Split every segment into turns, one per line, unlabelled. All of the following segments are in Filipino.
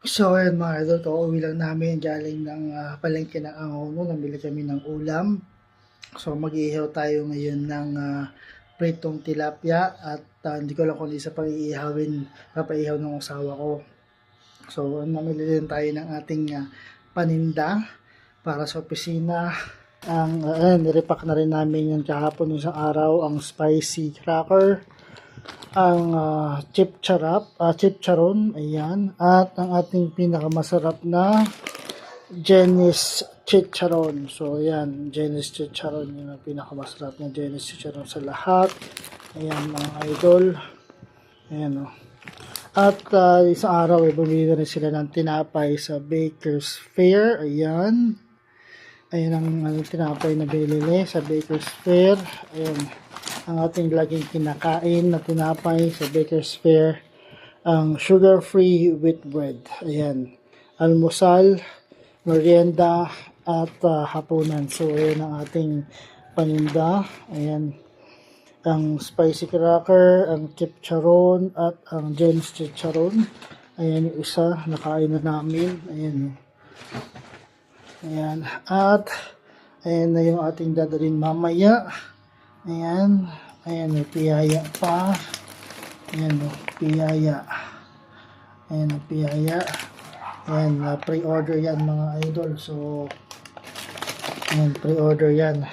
So ayun mga idol, kauwi lang namin galing ng palengke ng Angono, namili kami ng ulam. So mag-iihaw tayo ngayon ng pritong tilapia at hindi ko lang kung isa pang iihawin, papaihaw ng asawa ko. So namili din tayo ng ating paninda para sa opisina. Nirepack na rin namin yung kahapon ng isang araw, ang spicy cracker, ang chipcharon, ayan, at ang ating pinakamasarap na Jenny's Chicharon. So, ayan, Jenny's Chicharon, yun ang pinakamasarap na Jenny's Chicharon sa lahat. Ayan, mga idol. Ayan, o. At isang araw, bumili na rin sila ng tinapay sa Baker's Fair. Ayan. Ayan ang tinapay na binili sa Baker's Fair. Ayan, ang ating laging kinakain na tinapay sa Baker's Fair, ang sugar-free wheat bread. Ayan, almusal, merienda, at hapunan. So, ayan ang ating paninda. Ayan, ang spicy cracker, ang chipcharon, at ang Jen's chicharon. Ayan yung isa, nakain na namin. Ayan. Ayan, at ayan na yung ating dadalhin mamaya. Ayan, ayan, may piyaya pa. Ayan, piyaya. Ayan, piyaya. Ayan, pre-order yan mga idol. So, ayan, pre-order yan.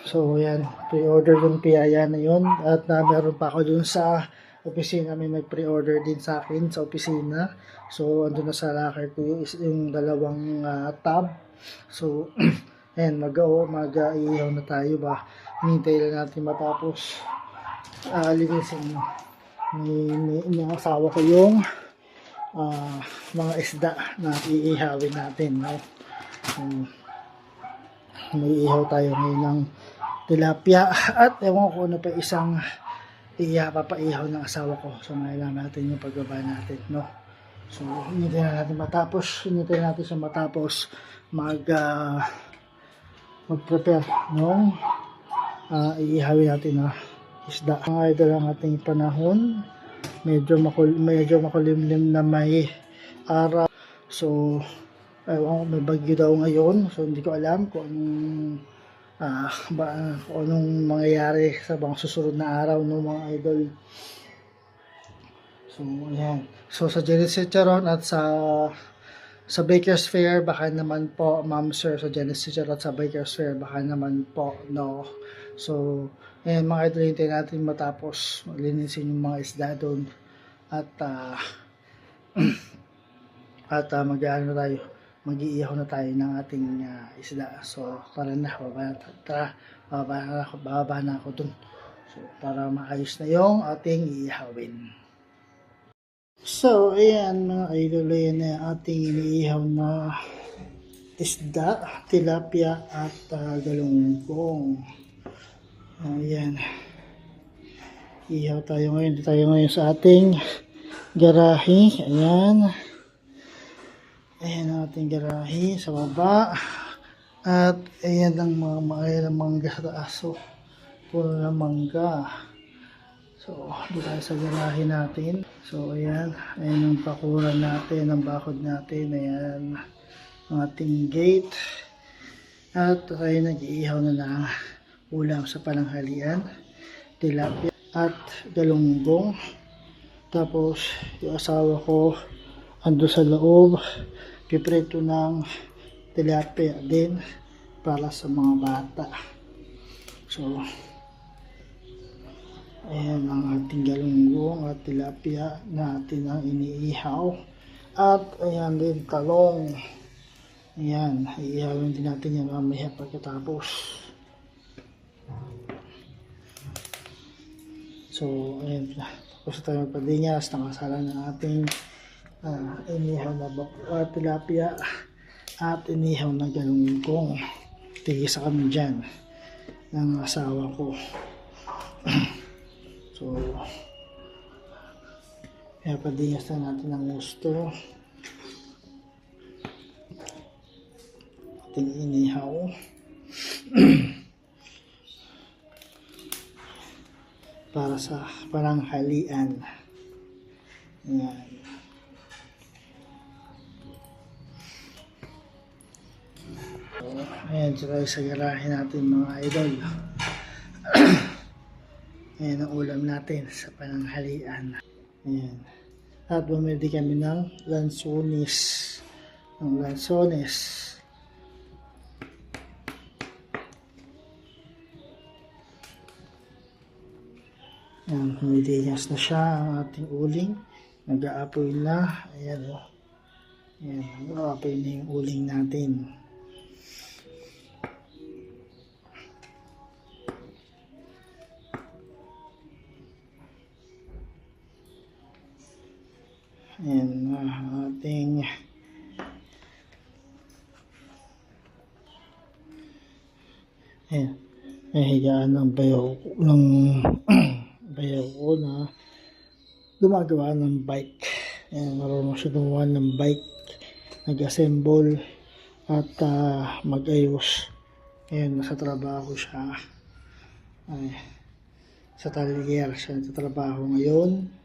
So, ayan, pre-order yung piyaya na yun. At meron pa ako dun sa opisina, may nag-pre-order din sa akin sa opisina. So, andun na sa locker ko yung dalawang tab. So, ayan, mag-iihaw na tayo ba. Hinintay lang natin matapos linisin ni asawa ko yung mga isda na iihawin natin, no? May ihaw tayo ngayon ng tilapia at ewan ko ano pa isang papaihaw ng asawa ko. So nailangan natin yung pagbaba natin, no? So hinintay natin siya matapos mag-prepare nung iihawin natin na isda. Mga idol, ang ating panahon, medyo makulimlim na may araw. So, may bagyo daw ngayon. So, hindi ko alam kung anong mangyayari sa mga susunod na araw ng mga idol. So, ayan. So, sa Genesis Chicharon at sa Baker's Fair, baka naman po, ma'am sir, sa Genesis Chicharon at sa Baker's Fair, baka naman po, no. So, ayan mga idol, hintayin natin matapos maglinisin yung mga isda doon. At mag-iihaw na tayo ng ating isda. So, tara na, bababa na ako dun. So, para maayos na yung ating iihawin. So, ayan mga idol, yan na ating iniihaw na isda, tilapia at galunggong. Ayan. Ihaw tayo ngayon. Tayo ngayon sa ating garahe. Ayan. Ayan ang ating garahe sa baba. At ayan ang mga mangga sa taas. So, puro na mangga. So, dito tayo sa garahe natin. So, ayan. Ayan ang pakuran natin, ang bakod natin. Ayan ang ating gate. At tayo nag-iihaw na ng ulam sa pananghalian. Tilapia at galunggong. Tapos, yung asawa ko ando sa loob. Piprito ng tilapia din para sa mga bata. So, ayan ang ating galunggong at tilapia natin ang iniihaw. At ayan din talong. Ayan, iihawin din natin yan mamaya pagkatapos. So, ayan, tapos tayo magpadinyas, nakasala ng ating inihaw na tilapia at inihaw na galunggong. Tigisa kami dyan ng asawa ko. So, kaya padinyas na natin ng gusto. Ating inihaw. Para sa pananghalian. Ayan. ayan, tsaka sa garahe natin mga idol. Ayan ang ulam natin sa pananghalian. Ayan. At bumili kami ng lansones. Ng lansones. Ayan, humidigas na siya ang ating uling. Nag-aapoy na. Ayan o. Ayan, nag-aapoy na yung uling natin. Ayan, ating ayan, higaan ng bayaw ng bayaw ko na gumagawa ng bike. Ayan, marunong siya gumawa ng bike, nag-assemble at mag-ayos. Ayan, nasa trabaho siya. Ay, sa talyer siya nagtatrabaho ngayon.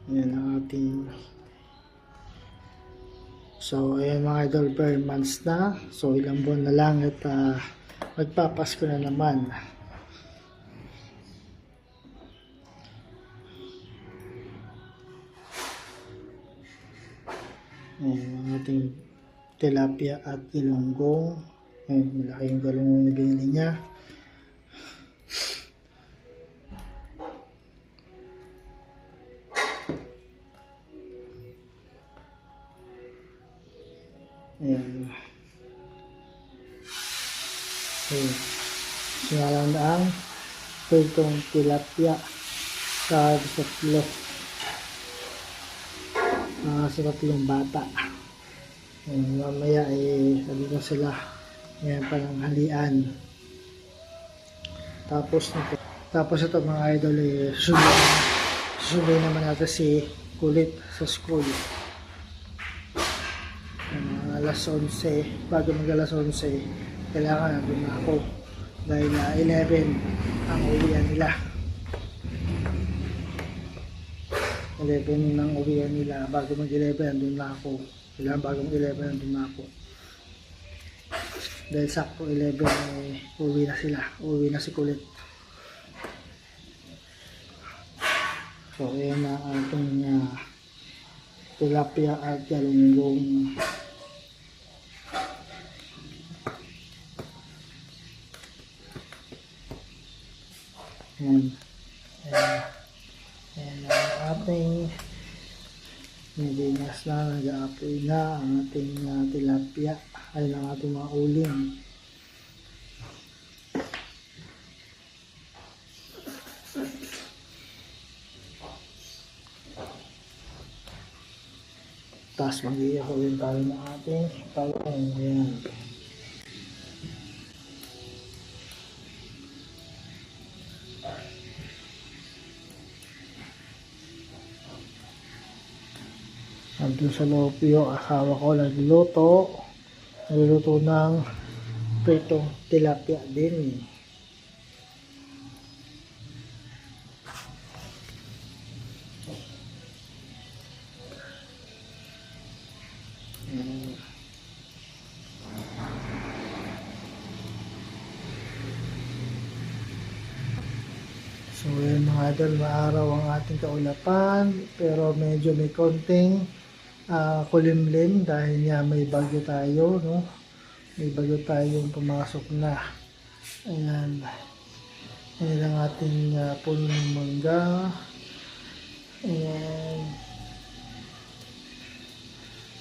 Ayan ang ating, so ayan mga idol, per months na, so ilang buwan na lang at magpapasko na naman. Ayan ang ating tilapia at ilonggong. Ayan, malaki yung galunggong na binili niya. Ayan. Okay. Sinalang na ang pritong tilapia sa tatlo. Sa tatlong bata. Ayan, mamaya sabi ko sila. Ayan, pananghalian. Tapos ito mga idol, susunod naman natin si Kulit sa school. Alas 11, bago mag alas 11, kailangan nandun na ako dahil 11 ang uwian nila. 11 ang uwian nila, bago mag 11 nandun na ako. Kailangan bago mag 11 nandun na ako. Dahil sakto 11 uwi na sila, uwi na si Kulit. So ayan na ating tilapia at galunggong. Ayan. Ayan ang ating nilinas na, nag-aapoy na ang ating tilapia, ay ang ating mga uling. Tapos mag-iihawin tayo ng ating talong. Ayan. Nandun sa loob yung asawa ko nagluluto ng pritong tilapia din. So yun mga idol, maaraw ang ating kaulapan, pero medyo may konting kulimlim dahil nga may bagyo tayo, no? May bagyo tayong pumasok na. Ayan. Ayan ang ating puno ng mangga. Ayan.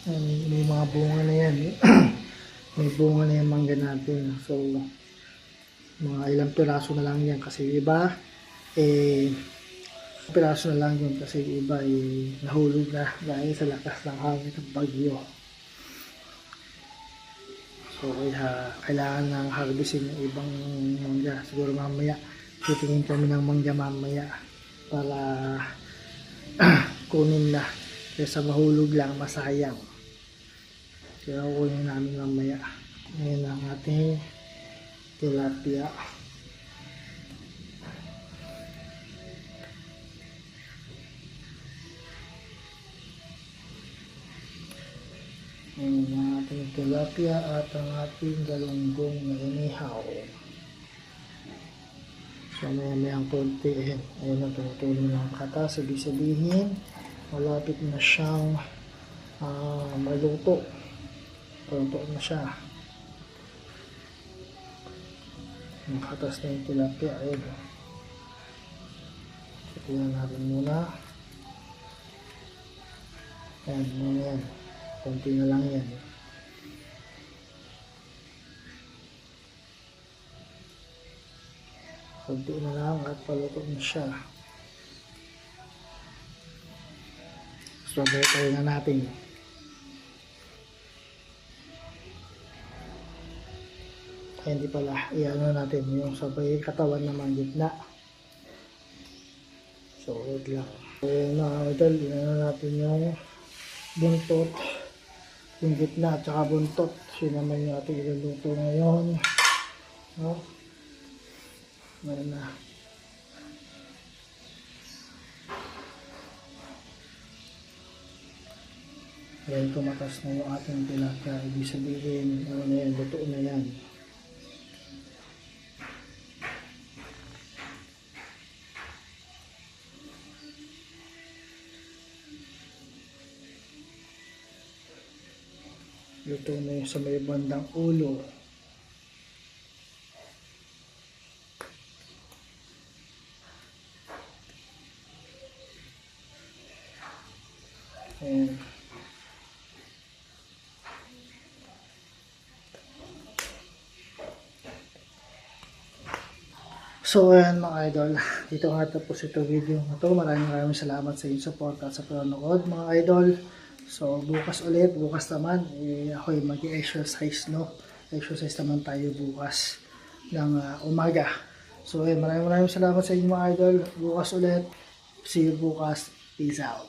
Ayan, may mga bunga na yan. May bunga na yung mangga natin. So, mga ilang piraso na lang yan kasi iba piraso na lang yun kasi iba nahulog na dahil sa lakas ng hangin at bagyo. So kailangan nang harvestin yung ibang mangga. Siguro mamaya titingin kami ng mangga mamaya para kunin na kaysa mahulog lang, masayang. Kaya kunin namin mamaya. Ngayon ang ating tilapia. Ayan ang ating tilapia at ang ating galunggong na inihaw. So maya-mayang konti, ayun na, tumutuloy ng katas. Ibig sabihin, malapit na siyang maluto. Luto na siya. Ang katas na yung tilapia, ayun. So tingnan natin muna. Ayan, muna yan. Konti na lang yan. Konti na lang at paluto na siya. So, tayo na natin. Ay, hindi pala. Iano natin yung sabay katawan naman gitna. So, wait lang. Ayan na, idol. Iano natin yung buntot. Yung gitna at saka buntot. Yun naman yung ating iluluto ngayon. No? Ayan na. Ayan, tumatas na yung ating tilapia. Ibig sabihin, ano na yan, luto na yan. Luto na yung sa may bandang ulo. Ayan. So ayan mga idol, dito nga tapos ito video na to. Maraming salamat sa inyong support at sa panonood mga idol. So bukas ulit, bukas naman ako'y mag-exercise, no? Exercise naman tayo bukas ng umaga. So ayan, maraming salamat sa inyo mga idol. Bukas ulit, see you bukas, peace out.